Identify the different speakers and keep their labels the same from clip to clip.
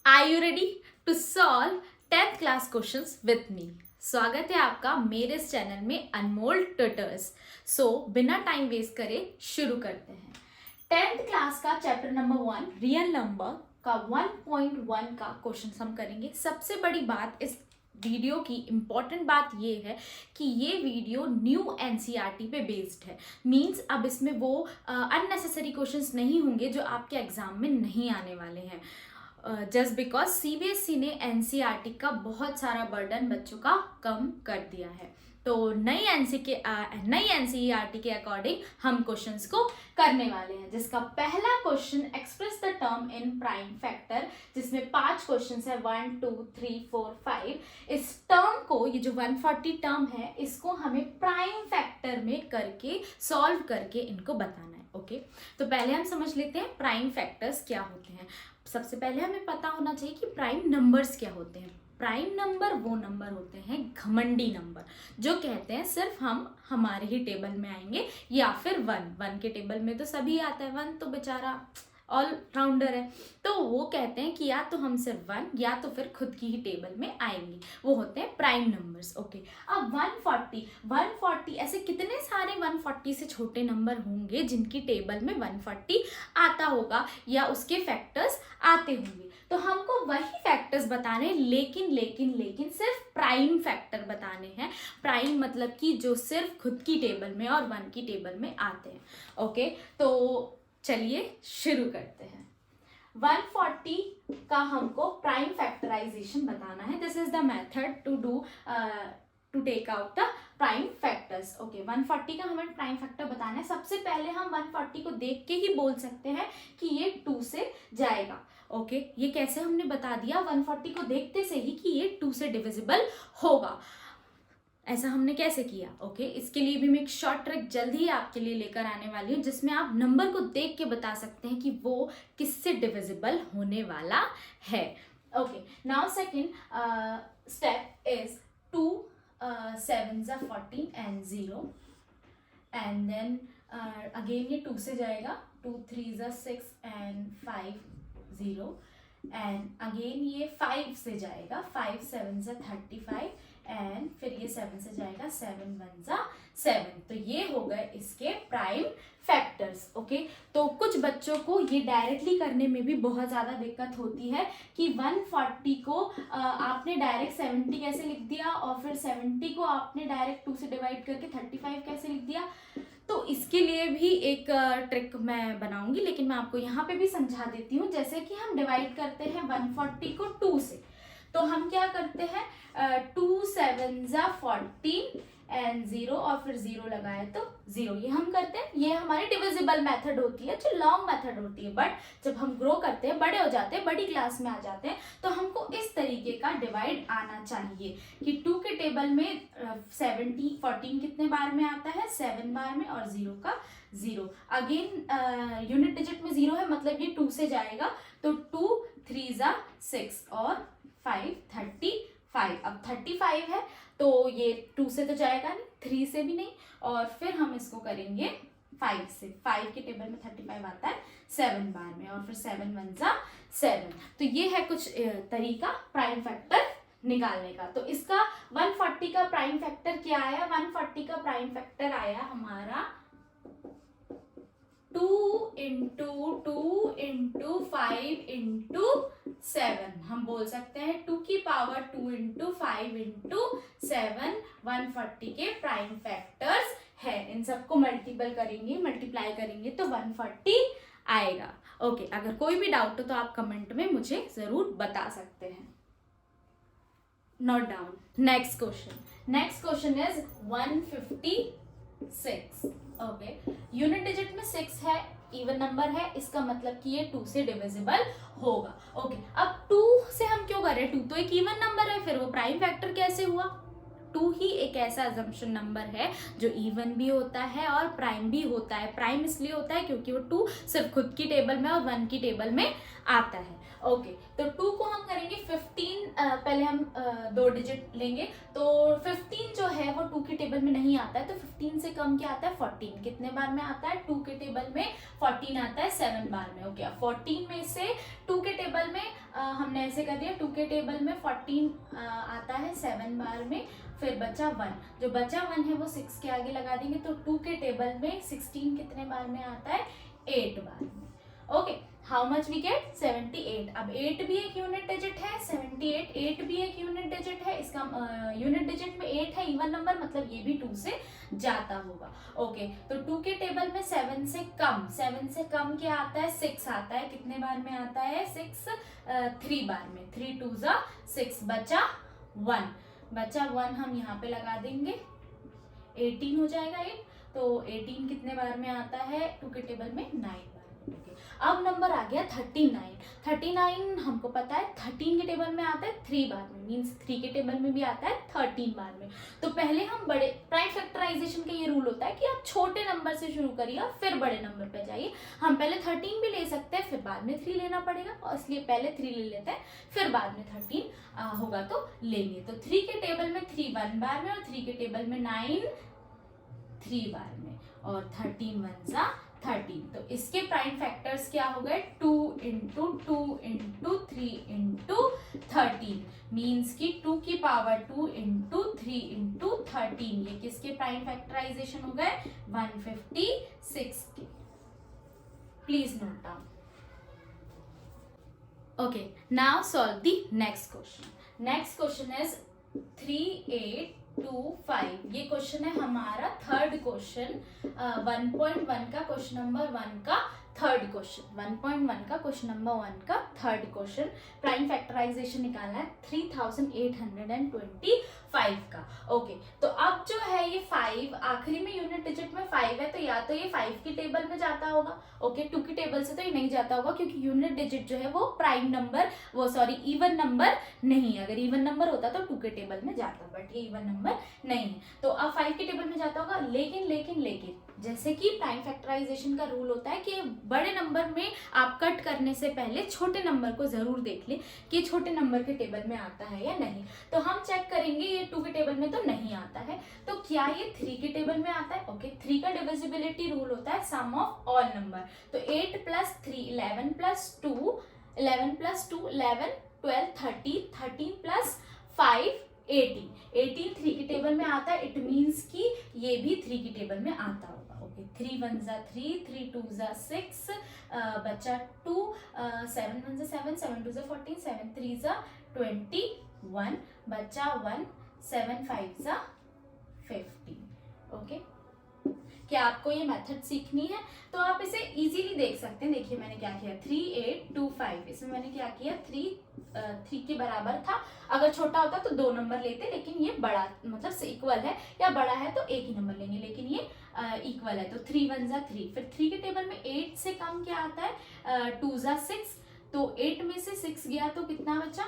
Speaker 1: Are you ready to solve 10th class questions with me? स्वागत है आपका मेरे इस चैनल में अनमोल ट्यूटर्स। बिना टाइम वेस्ट करे शुरू करते हैं। 10th क्लास का चैप्टर नंबर 1 रियल नंबर का 1.1 का क्वेश्चन हम करेंगे। सबसे बड़ी बात इस वीडियो की इम्पॉर्टेंट बात ये है कि ये वीडियो न्यू एनसीईआरटी पे बेस्ड है। मींस अब इसमें वो अननेसेसरी क्वेश्चंस नहीं होंगे जो आपके एग्जाम में नहीं आने वाले हैं। जस्ट बिकॉज सीबीएसई ने एनसीईआरटी का बहुत सारा बर्डन बच्चों का कम कर दिया है। तो नई एनसीईआरटी के अकॉर्डिंग हम क्वेश्चंस को करने वाले हैं, जिसका पहला question express the term in prime factor, जिसमें 5 क्वेश्चंस है 1 2 3 4 5। इस टर्म को, ये जो 140 टर्म है, इसको हमें प्राइम फैक्टर में करके सॉल्व करके इनको बताना है। ओके, तो पहले हम समझ लेते हैं प्राइम फैक्टर्स क्या होते हैं। सबसे पहले हमें पता होना चाहिए कि प्राइम नंबर्स क्या होते हैं। प्राइम नंबर वो नंबर होते हैं घमंडी नंबर, जो कहते हैं सिर्फ हम हमारे ही टेबल में आएंगे, या फिर वन के टेबल में तो सभी आता है, वन तो बेचारा ऑल राउंडर है, तो वो कहते हैं कि या तो हम सिर्फ 1 या तो फिर खुद की ही टेबल में आएंगे, वो होते हैं प्राइम नंबर्स। ओके, अब 140 ऐसे कितने सारे 140 से छोटे नंबर होंगे जिनकी टेबल में 140 आता होगा या उसके फैक्टर्स आते होंगे। तो हमको वही फैक्टर्स बताने, लेकिन सिर्फ प्राइम फैक्टर बताने हैं। प्राइम मतलब कि जो सिर्फ खुद की टेबल में और 1 की टेबल में आते हैं। ओके, तो चलिए शुरू करते हैं। 140 का हमको प्राइम फैक्टराइजेशन बताना है। This is the method to take out the prime factors. Okay, 140 का हमें प्राइम फैक्टर बताना है। सबसे पहले हम 140 को देख के ही बोल सकते हैं कि ये 2 से जाएगा। ओके, ये कैसे हमने बता दिया 140 को देखते से ही कि ये 2 से डिविजिबल होगा। ऐसा हमने कैसे किया? ओके, इसके लिए भी मैं एक शॉर्ट ट्रिक जल्दी ही आपके लिए लेकर आने वाली हूँ, जिसमें आप नंबर को देख के बता सकते हैं कि वो किससे डिविजिबल होने वाला है। Okay, now second step is 2 7s are 14 and 0, and then again ये 2 से जाएगा, 2 3s are 6 and 5 0, and again ये 5 से जाएगा, 5 7s are 35, एंड फिर ये 7 से जाएगा, 7 1s are 7। तो ये हो गए इसके प्राइम फैक्टर्स। ओके, तो कुछ बच्चों को ये डायरेक्टली करने में भी बहुत ज़्यादा दिक्कत होती है कि 140 को आपने डायरेक्ट 70 कैसे लिख दिया, और फिर 70 को आपने डायरेक्ट 2 से डिवाइड करके 35 कैसे लिख दिया। तो इसके लिए भी एक ट्रिक मैं बनाऊंगी, लेकिन मैं आपको यहाँ पे भी समझा देती हूँ। जैसे कि हम डिवाइड करते हैं 140 को 2 से, तो हम क्या करते हैं, 2 7s are 14 and 0, और फिर 0 लगाए तो 0, ये हम करते हैं। ये हमारी डिविजिबल मेथड होती है, जो लॉन्ग मेथड होती है। बट जब हम ग्रो करते हैं, बड़े हो जाते हैं, बड़ी क्लास में आ जाते हैं, तो हमको इस तरीके का डिवाइड आना चाहिए कि 2 के टेबल में 14 कितने बार में आता है, 7 बार में, और 0 का 0। अगेन यूनिट डिजिट में 0 है, मतलब ये 2 से जाएगा, तो 2 3s are 6 और 5 35। अब 35 है तो ये 2 से तो जाएगा नहीं, 3 से भी नहीं, और फिर हम इसको करेंगे 5 से। 5 के टेबल में 35 आता है 7 बार में, और फिर 7 1s are 7। तो ये है कुछ तरीका प्राइम फैक्टर निकालने का। तो इसका 140 का प्राइम फैक्टर क्या आया? 140 का प्राइम फैक्टर आया हमारा 2 into 2 into 5 into 7। हम बोल सकते हैं 2 की पावर 2 into 5 into 7 140 के प्राइम फैक्टर्स है। इन सबको मल्टीप्लाई करेंगे तो 140 आएगा। ओके, अगर कोई भी डाउट हो तो आप कमेंट में मुझे जरूर बता सकते हैं। Note down. Next question is 156। Okay, unit digit में 6 है, इवन नंबर है, इसका मतलब कि ये 2 से डिविजिबल होगा। ओके, अब 2 से हम क्यों कर रहे हैं? 2 तो एक इवन नंबर है, फिर वो प्राइम फैक्टर कैसे हुआ? 2 ही एक ऐसा अजम्पशन नंबर है जो इवन भी होता है और प्राइम भी होता है। प्राइम इसलिए होता है क्योंकि वो 2 सिर्फ खुद की टेबल में और 1 की टेबल में आता है। ओके, तो 2 को हम करेंगे 15, पहले हम 2 डिजिट लेंगे, तो 15 जो है वो 2 की टेबल में नहीं आता है, तो 15 से कम क्या आता है? 14 कितने बार में आता है? 2 के टेबल में 14 आता है 7 बार में। ओके, 14 में से 2 के टेबल में हमने ऐसे कर दिया, 2 के टेबल में 14 आता है 7 बार में, फिर बचा 1, जो बचा 1 है वो 6 के आगे लगा देंगे, तो 2 के टेबल में 16 कितने बार में आता है, 8 बार में। Okay, how much we get, 78। अब 8 भी एक यूनिट डिजिट है, 78 8 भी एक यूनिट डिजिट है, इसका यूनिट डिजिट में 8 है, इवन नंबर, मतलब ये भी 2 से जाता होगा। ओके, तो 2 के टेबल में 7 से कम क्या आता है, 6 आता है, कितने बार में आता है, 6 3 बार में, 3 2 जा 6, बचा 1 हम यहाँ पे लगा देंगे, 18 हो जाएगा 8, तो 18 कितने बार में आता है, 2 के टेबल में 9 बार में। ओके, अब नंबर आ गया 39 हमको पता है 13 के टेबल में आता है 3 बार में, मीन्स 3 के टेबल में भी आता है 13 बार में। तो पहले हम बड़े, प्राइम फैक्टराइजेशन का ये रूल होता है कि आप छोटे नंबर से शुरू करिए और फिर बड़े नंबर पे जाइए। हम पहले 13 भी ले सकते हैं, फिर बाद में 3 लेना पड़ेगा, और इसलिए पहले 3 ले लेते हैं, फिर बाद में 13 होगा तो लेंगे। तो 3 के टेबल में 3 1 बार में, और 3 के टेबल में 9 3 बार में, और 13 1 जा 13। तो इसके प्राइम फैक्टर्स क्या हो गए, 2 इंटू 2 इंटू 3 इंटू 13, मीन्स की 2 की पावर 2 इंटू 3 इंटू 13। ये किसके प्राइम फैक्टराइजेशन हो गए, 156 के। Please note down. Okay, now solve the next question. Next question is 3825। ये क्वेश्चन है हमारा थर्ड क्वेश्चन, 1.1 का क्वेश्चन नंबर 1 का थर्ड क्वेश्चन, 1.1 का क्वेश्चन नंबर 1 का थर्ड क्वेश्चन। प्राइम फैक्टराइजेशन निकालना है 3825 का। ओके, तो अब जो है ये 5 आखिरी में यूनिट डिजिट में 5 है, तो या तो ये 5 की टेबल में जाता होगा। ओके, 2 की टेबल से तो ये नहीं जाता होगा, क्योंकि यूनिट डिजिट जो है वो प्राइम नंबर, वो सॉरी इवन नंबर नहीं है। अगर इवन नंबर होता तो 2 के टेबल में जाता, बट ये इवन नंबर नहीं है, तो अब 5 के टेबल में जाता होगा। लेकिन जैसे कि प्राइम फैक्टराइजेशन का रूल होता है कि बड़े नंबर में आप कट करने से पहले छोटे नंबर को जरूर देख लें कि छोटे नंबर के टेबल में आता है या नहीं। तो हम चेक करेंगे, ये 2 के टेबल में तो नहीं आता है, तो क्या ये 3 के टेबल में आता है। ओके, 3 का डिविजिबिलिटी रूल होता है सम ऑफ ऑल नंबर, तो 8 प्लस 3 11 प्लस 2 11 प्लस 2 11 12 13 13 प्लस 5 18 3 की टेबल में आता है। इट मीन्स कि ये भी 3 की टेबल में आता होगा। ओके, 3 1 जा 3 3 2 जा 6, बचा 2 7 1 जा 7 7 2 जा 14 7 3 जा 21, बचा 1 7 5 जा 15। ओके, क्या आपको ये मेथड सीखनी है तो आप इसे इजीली देख सकते हैं। देखिए मैंने क्या किया, 3825, इसमें मैंने क्या किया, 3 के बराबर था। अगर छोटा होता तो 2 नंबर लेते, लेकिन ये बड़ा मतलब इक्वल है, या बड़ा है तो एक ही नंबर लेंगे, लेकिन ये इक्वल है, तो 3 1 जा 3। फिर 3 के टेबल में 8 से कम क्या आता है, 2 जा 6, तो 8 में से 6 गया तो कितना बचा,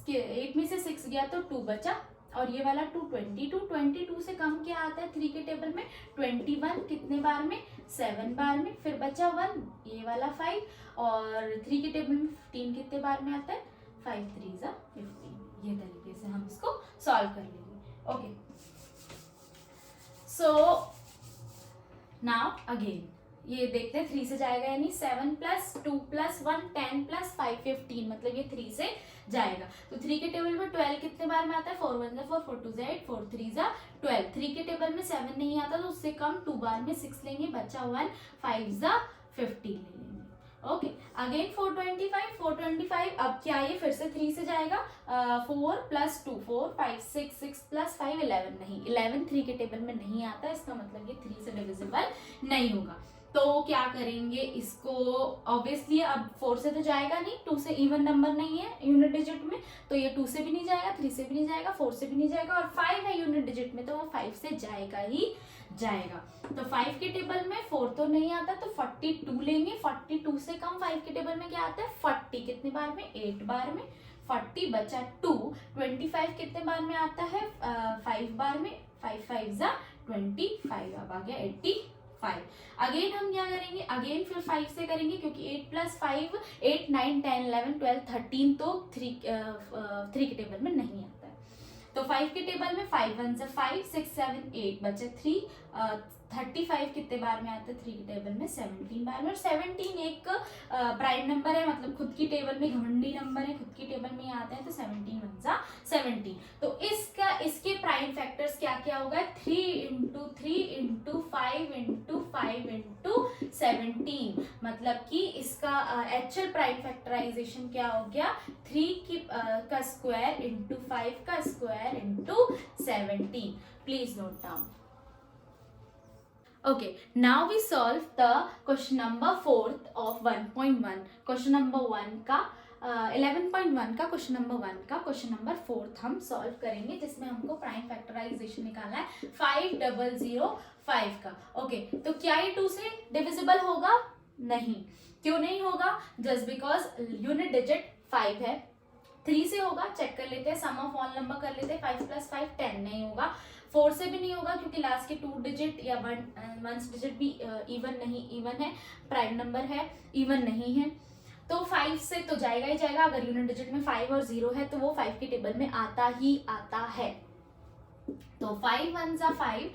Speaker 1: 8 में से 6 गया तो 2 बचा, और ये वाला 2 22 से कम क्या आता है 3 के टेबल में, 21 कितने बार में, 7 बार में, फिर बचा 1, ये वाला 5, और 3 के टेबल में 15 कितने बार में आता है, 5 3 जा 15। ये तरीके से हम इसको सॉल्व कर लेंगे। ओके, सो नाउ अगेन ये देखते हैं 3 से जाएगा, यानी 7 प्लस 2 प्लस 1 10 प्लस 5 15, मतलब ये 3 से जाएगा। तो 3 के टेबल में 12 कितने बार में आता है, 4 1 जा 4 4 2 जा 8 4 3 जा 12। 3 के टेबल में 7 नहीं आता तो उससे कम 2 बार में 6 लेंगे, बचा 1 5 जा 15 ले लेंगे। ओके, अगेन 425 अब क्या ये फिर से 3 से जाएगा, 4 प्लस 2 4 5 6 6 प्लस 5 11, नहीं 11 3 के टेबल में नहीं आता, इसका मतलब ये 3 से डिविजिबल नहीं होगा। तो क्या करेंगे इसको, ऑब्वियसली अब 4 से तो जाएगा नहीं, 2 से इवन नंबर नहीं है यूनिट डिजिट में, तो ये 2 से भी नहीं जाएगा, 3 से भी नहीं जाएगा, 4 से भी नहीं जाएगा, और 5 है यूनिट डिजिट में तो वो 5 से जाएगा ही जाएगा। तो 5 के टेबल में 4 तो नहीं आता, तो 42 लेंगे। 42 से कम 5 के टेबल में क्या आता है, 40 कितने बार में, 8 बार में, 40 बचा 2। 25 कितने बार में आता है, 5 बार में, 5 5 जा 25, अब आ गया 85। अगेन हम क्या करेंगे, अगेन फिर 5 से करेंगे, क्योंकि 8 प्लस 5 8 9 10 11 12 13 तो 3 के टेबल में नहीं आता है। तो 5 के टेबल में 5 1 से 5 6 7 8 बचे 3 35 कितने बार में आता है 3 की टेबल में? 17 बार में। और 17 एक प्राइम नंबर है, मतलब खुद की टेबल में घमंडी नंबर है, खुद की टेबल में आता है, तो 17 वन जा 17। तो इसके प्राइम फैक्टर्स क्या क्या होगा? 3 इंटू 3 इंटू 5 इंटू 5 इंटू 17। मतलब कि इसका एक्चुअल प्राइम फैक्टराइजेशन क्या हो गया? 3 का स्क्वायर इंटू 5 का square into 17। Please note down. Okay, now we solve the question number 4th of 1.1. Question number 1 का 11.1 का क्वेश्चन नंबर 1 का क्वेश्चन नंबर 4th हम सॉल्व करेंगे, जिसमें हमको प्राइम फैक्टराइजेशन निकालना है 5005 का। ओके, तो क्या ये 2 से डिविजिबल होगा? नहीं। क्यों नहीं होगा? जस्ट बिकॉज यूनिट डिजिट 5 है। 3 से होगा, चेक कर लेते हैं, सम ऑफ ऑल नंबर कर लेते हैं। 5 + 5 10 नहीं होगा। 4 से भी नहीं होगा क्योंकि लास्ट के 2 डिजिट या 1 डिजिट भी इवन नहीं, इवन है, प्राइम नंबर है, इवन नहीं है। तो 5 से तो जाएगा ही जाएगा। अगर यूनिट डिजिट में 5 और 0 है तो वो 5 की टेबल में आता ही आता है। तो 5 1 जा 5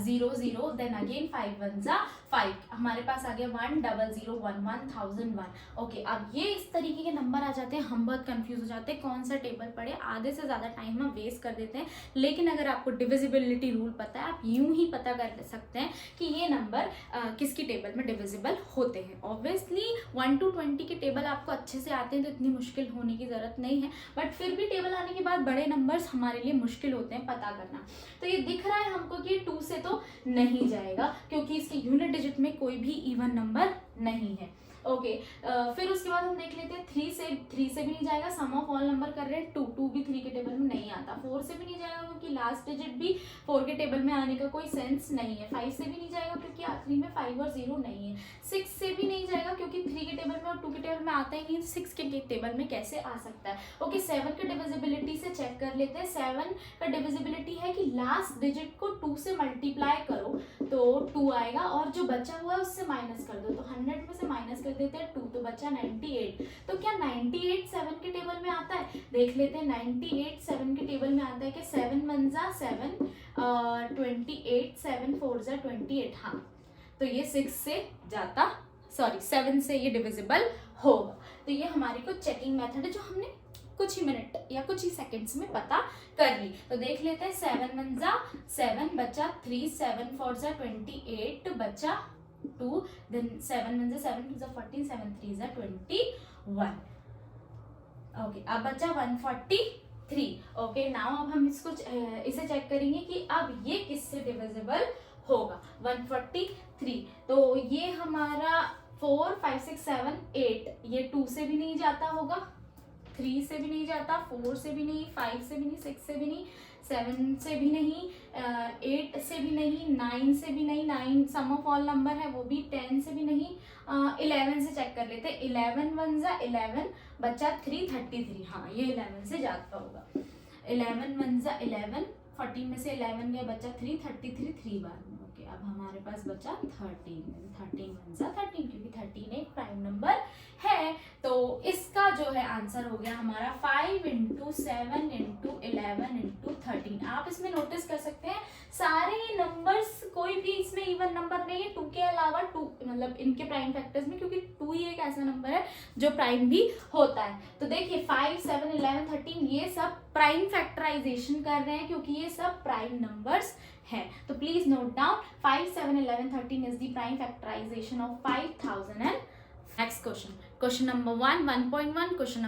Speaker 1: 0 0, देन अगेन 5 1 जा 5, हमारे पास आ गया 1 0 0 1 1001। ओके, अब ये इस तरीके के नंबर आ जाते हैं, हम बहुत कंफ्यूज हो जाते हैं कौन सा टेबल पढ़े। आधे से ज्यादा टाइम हम वेस्ट कर देते हैं। लेकिन अगर आपको डिविजिबिलिटी रूल पता है, आप यूं ही पता कर सकते हैं कि ये नंबर किसकी टेबल में डिविजिबल होते हैं। ऑब्वियसली 1 to 20 के टेबल आपको अच्छे से आते हैं तो इतनी मुश्किल होने की जरूरत नहीं है, बट फिर भी टेबल आने के बाद बड़े नंबर्स हमारे लिए मुश्किल होते हैं पता करना। तो ये दिख रहा है हमको कि 2 से तो नहीं जाएगा क्योंकि इसके यूनिट डिजिट में कोई भी इवन नंबर नहीं है। ओके, फिर उसके बाद हम देख लेते हैं 3 से भी नहीं जाएगा। सम ऑफ ऑल नंबर कर रहे हैं 2 भी 3 के टेबल में नहीं आता। 4 से भी नहीं जाएगा क्योंकि लास्ट डिजिट भी 4 के टेबल में आने का कोई सेंस नहीं है। 5 से भी नहीं जाएगा क्योंकि आखिरी में 5 और 0 नहीं है। 6 से भी नहीं जाएगा क्योंकि 3 के टेबल में और 2 के टेबल में आता ही नहीं, 6 के टेबल में कैसे आ सकता है। ओके, 7 के डिविजिबिलिटी से चेक कर लेते हैं। 7 का डिविजिबिलिटी है कि लास्ट डिजिट को 2 से मल्टीप्लाई करो तो 2 आएगा, और जो बचा हुआ है उससे माइनस कर दो। तो 100 में से माइनस कर देते हैं 2, तो बचा 98। तो क्या 98 7 के टेबल में आता है? देख लेते हैं। 98 7 के टेबल में आता है कि 7 1 जा 7, 28, 7 4 जा 28। हाँ, तो ये 6 से जाता, सॉरी 7 से ये डिविजिबल होगा। तो ये हमारी कुछ चेकिंग मेथड है जो हमने कुछ ही मिनट या कुछ ही सेकंड्स में पता कर ली। तो देख लेते हैं। 7 1 जा 7, बचा 3, 7 4 जा 28, बचा 2, then 7 1 जा 7 2 जा 14, 7 3 जा 21। ओके, अब बचा 143। ओके, नाउ अब हम इसे चेक करेंगे कि अब ये किससे डिविजिबल होगा। 143, तो ये हमारा 4 5 6 7 8, ये 2 से भी नहीं जाता होगा, 3 से भी नहीं जाता, 4 से भी नहीं, 5 से भी नहीं, 6 से भी नहीं, 7 से भी नहीं, 8 से भी नहीं, 9 से भी नहीं, 9 सम ऑफ ऑल नंबर है वो भी, 10 से भी नहीं, 11 से चेक कर लेते हैं। 11 1 जा 11, बचा 3 33। हाँ, ये 11 से जाता होगा। 11 1 जा 11, 14 में से 11 गया, बचा 3 33 3 बार में। ओके, अब हमारे पास बचा 13 1 जा 13 क्योंकि 13 एक प्राइम नंबर है। तो इसका जो है आंसर हो गया हमारा 5 × 7 × 11 × 13। आप इसमें नोटिस कर सकते हैं सारे नंबर्स, कोई भी इसमें इवन नंबर नहीं है 2 के अलावा। 2 मतलब इनके प्राइम फैक्टर्स में, क्योंकि 2 ही एक ऐसा नंबर है जो प्राइम भी होता है। तो देखिए 5 7 11 13 ये सब प्राइम फैक्टराइजेशन कर रहे हैं क्योंकि ये सब प्राइम नंबर्स है। तो please note down 5 7 11 13 is the prime factorisation of 5000। Next question number 1 question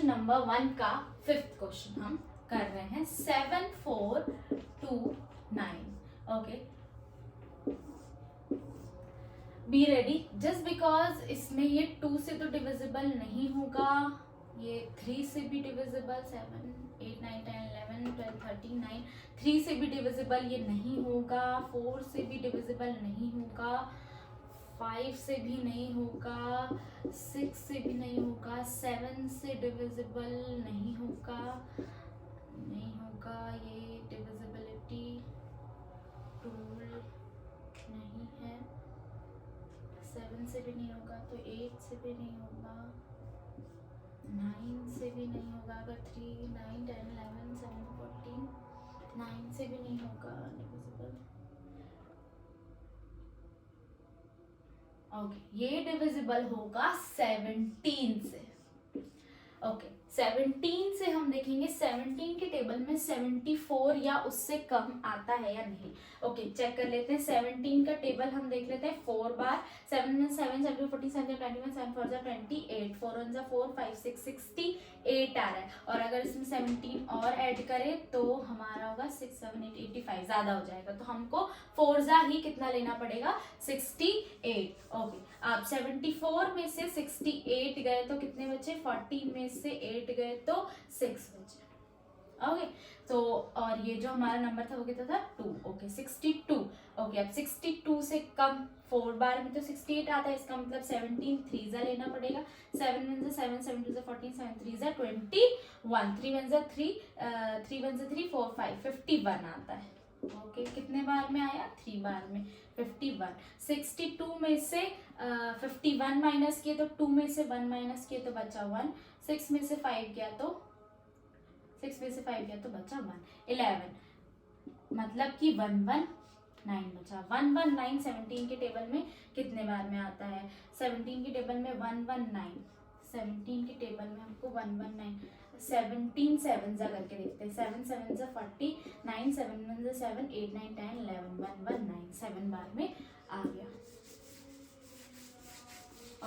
Speaker 1: number 1 का 5th क्वेश्चन हम कर रहे हैं। 7 4 2 9। Okay, be ready. Just because इसमें ये 2 से तो डिविजिबल नहीं होगा, ये 3 से भी डिविजिबल, 7 8 9 10 11 12 13 9, 3 से भी डिविजिबल ये नहीं होगा, 4 से भी डिविजिबल नहीं होगा, 5 से भी नहीं होगा, 6 से भी नहीं होगा, 7 से डिविजिबल नहीं होगा, ये डिविजिबिलिटी रूल नहीं है। 7 से भी नहीं होगा तो 8 से भी नहीं होगा, 9 से भी नहीं होगा, अगर 3 9 10 11 7 14 9 से भी नहीं होगा डिविजिबल, ओके, ये डिविजिबल होगा 17 से। ओके, 17 से हम देखेंगे 17 के टेबल में 74 या उससे कम आता है या नहीं। ओके, चेक कर लेते हैं। 17 का टेबल हम देख लेते हैं 4 बार। 7 में 7 7 40 7 21 7 4 28 4 1 4 5 6 68 आ रहा है। और अगर इसमें 17 और ऐड करें तो हमारा होगा 6 7 8 85, ज्यादा हो जाएगा। तो हमको 4 ही कितना लेना पड़ेगा, 68। ओके, अब 74 में से 68 गए तो कितने बचे, 40 में से 8 गए तो 6 बचे। ओके, तो और ये जो हमारा नंबर था वो कितना था, 2। ओके, 62। ओके, अब 62 से कम 4 बार में तो 68 आता है, इसका मतलब 17 3 लेना पड़ेगा। 7 1 7 7 2 14 7 3 21, 3 1 3 3 1 3 4 5 51 आता है। ओके, कितने बार में आया, 3 बार में 51। 62 में से 51 माइनस किए तो 2 में से 1 माइनस किए तो बचा 1। 6 में से 5 गया तो 6 में से 5 गया तो बचा 1। 11 मतलब कि 119 बचा। 119 17 के टेबल में कितने बार में आता है, 17 के टेबल में 119। 17 के टेबल में हमको 119 17 7 जा करके देखते हैं। 7 7 जा 40, 9 7 1 जा 7 8 9 10 11 119 7 बार में आ गया।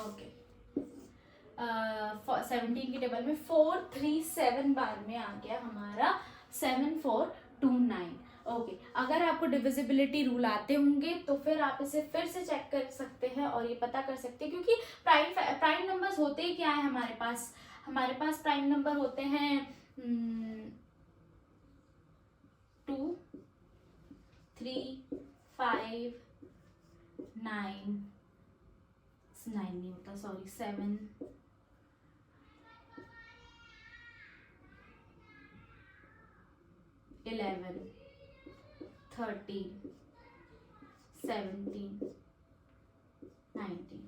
Speaker 1: ओके, 17 की टेबल में 437 बार में आ गया हमारा 7429। ओके, अगर आपको डिविजिबिलिटी रूल आते होंगे तो फिर आप इसे फिर से चेक कर सकते हैं और ये पता कर सकते हैं, क्योंकि प्राइम नंबर्स होते ही क्या है हमारे पास प्राइम नंबर होते हैं 2 3 5 9 नहीं होता, सॉरी 7 11 13 17 19।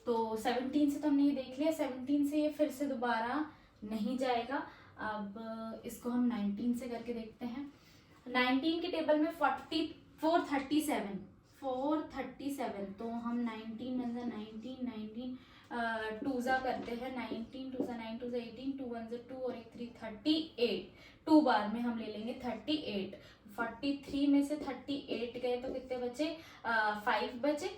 Speaker 1: तो 17 से तो हमने ये देख लिया, 17 से ये फिर से दोबारा नहीं जाएगा। अब इसको हम 19 से करके देखते हैं। 19 के टेबल में 437 तो हम 19 में 19 2 करते हैं। 19 2 9 2 18 2 1 2 और 1 3 38। 2 बार में हम ले लेंगे 38। 43 में से 38 गए तो कितने बचे, 5 बचे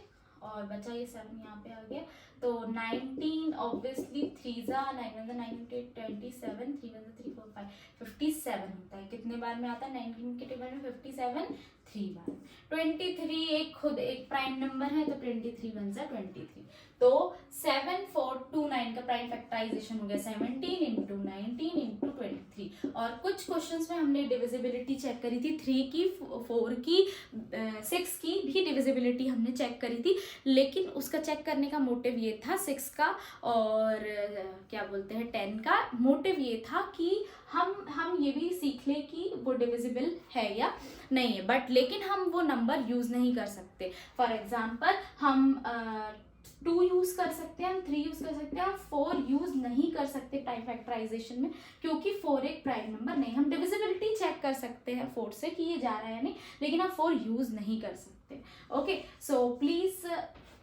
Speaker 1: और बचा ये 7 यहाँ पे आ गया। तो 19 ऑब्वियसली 3 9 1 9 8 27 3 1 3 4 5 57 होता है। कितने बार में आता है 19 के टेबल में, 57 3 बार। 23 एक प्राइम नंबर है तो 23 1 23। तो 7429 का प्राइम फैक्टराइजेशन हो गया 17 इंटू 19 इंटू 23। और कुछ क्वेश्चंस में हमने डिविजिबिलिटी चेक करी थी, 3 की 4 की 6 की भी डिविजिबिलिटी हमने चेक करी थी, लेकिन उसका चेक करने का मोटिव ये था 6 का और क्या बोलते हैं 10 का। मोटिव ये था कि हम ये भी सीख ले कि वो डिविजिबल है या नहीं है, बट लेकिन हम वो नंबर यूज नहीं कर सकते। फॉर एग्जाम्पल हम 2 यूज कर सकते हैं, हम 3 यूज कर सकते हैं, हम 4 यूज नहीं कर सकते प्राइम फैक्टराइजेशन में, क्योंकि 4 एक प्राइम नंबर नहीं। हम डिविजिबिलिटी चेक कर सकते हैं 4 से कि ये जा रहा है नहीं, लेकिन हम 4 यूज नहीं कर सकते। ओके, सो प्लीज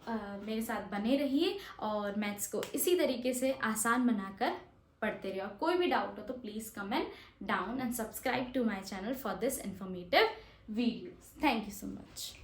Speaker 1: मेरे साथ बने रहिए और मैथ्स को इसी तरीके से आसान बनाकर पढ़ते रहिए। और कोई भी डाउट हो तो please comment down and subscribe to my channel for this informative videos. Thank you so much.